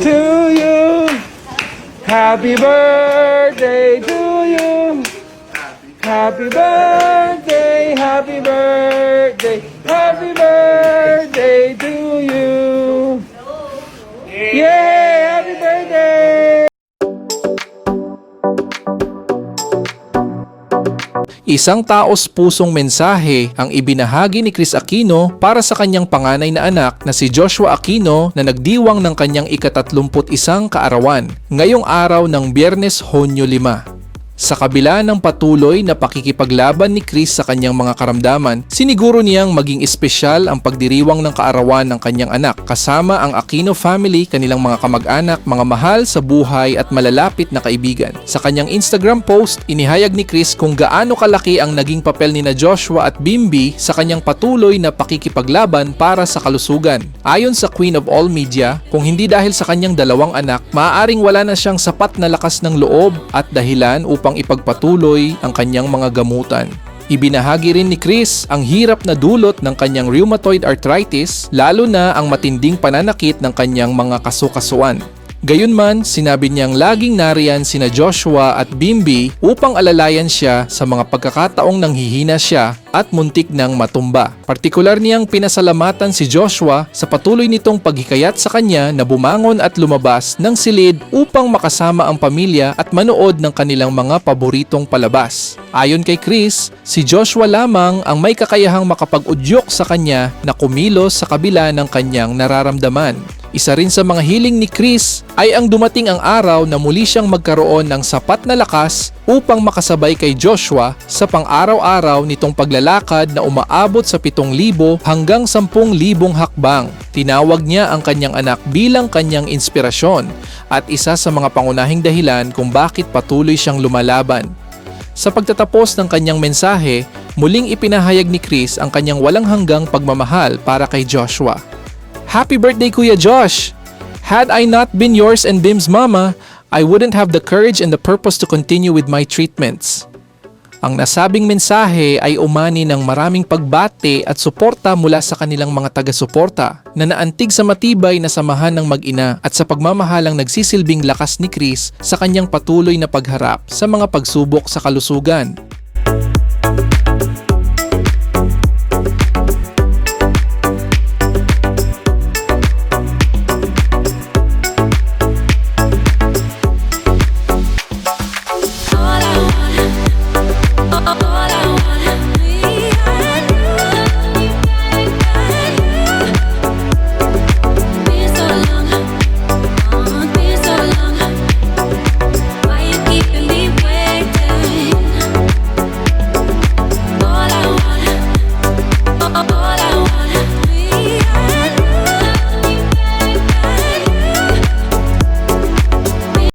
to you. Happy birthday to you. Happy birthday, happy birthday, happy birthday to you. Yay! Happy birthday! Isang taos-pusong mensahe ang ibinahagi ni Kris Aquino para sa kanyang panganay na anak na si Joshua Aquino na nagdiwang ng kanyang ika-31 kaarawan ngayong araw ng Biyernes, Hunyo 5. Sa kabila ng patuloy na pakikipaglaban ni Kris sa kanyang mga karamdaman, siniguro niyang maging espesyal ang pagdiriwang ng kaarawan ng kanyang anak kasama ang Aquino family, kanilang mga kamag-anak, mga mahal sa buhay at malalapit na kaibigan. Sa kanyang Instagram post, inihayag ni Kris kung gaano kalaki ang naging papel ni na Joshua at Bimbi sa kanyang patuloy na pakikipaglaban para sa kalusugan. Ayon sa Queen of All Media, kung hindi dahil sa kanyang dalawang anak, maaaring wala na siyang sapat na lakas ng loob at dahilan upang ipagpatuloy ang kanyang mga gamutan. Ibinahagi rin ni Kris ang hirap na dulot ng kanyang rheumatoid arthritis, lalo na ang matinding pananakit ng kanyang mga kasukasuan. Gayunman, sinabi niyang laging nariyan sina Joshua at Bimbi upang alalayan siya sa mga pagkakataong nanghihina siya at muntik ng matumba. Partikular niyang pinasalamatan si Joshua sa patuloy nitong paghikayat sa kanya na bumangon at lumabas ng silid upang makasama ang pamilya at manood ng kanilang mga paboritong palabas. Ayon kay Kris, si Joshua lamang ang may kakayahang makapag-udyok sa kanya na kumilos sa kabila ng kanyang nararamdaman. Isa rin sa mga hiling ni Kris ay ang dumating ang araw na muli siyang magkaroon ng sapat na lakas upang makasabay kay Joshua sa pang-araw-araw nitong paglalakad na umaabot sa 7,000 hanggang 10,000 hakbang. Tinawag niya ang kanyang anak bilang kanyang inspirasyon at isa sa mga pangunahing dahilan kung bakit patuloy siyang lumalaban. Sa pagtatapos ng kanyang mensahe, muling ipinahayag ni Kris ang kanyang walang hanggang pagmamahal para kay Joshua. Happy birthday, Kuya Josh! Had I not been yours and Bim's mama, I wouldn't have the courage and the purpose to continue with my treatments. Ang nasabing mensahe ay umani ng maraming pagbate at suporta mula sa kanilang mga taga-suporta na naantig sa matibay na samahan ng mag-ina at sa pagmamahalang nagsisilbing lakas ni Kris sa kanyang patuloy na pagharap sa mga pagsubok sa kalusugan.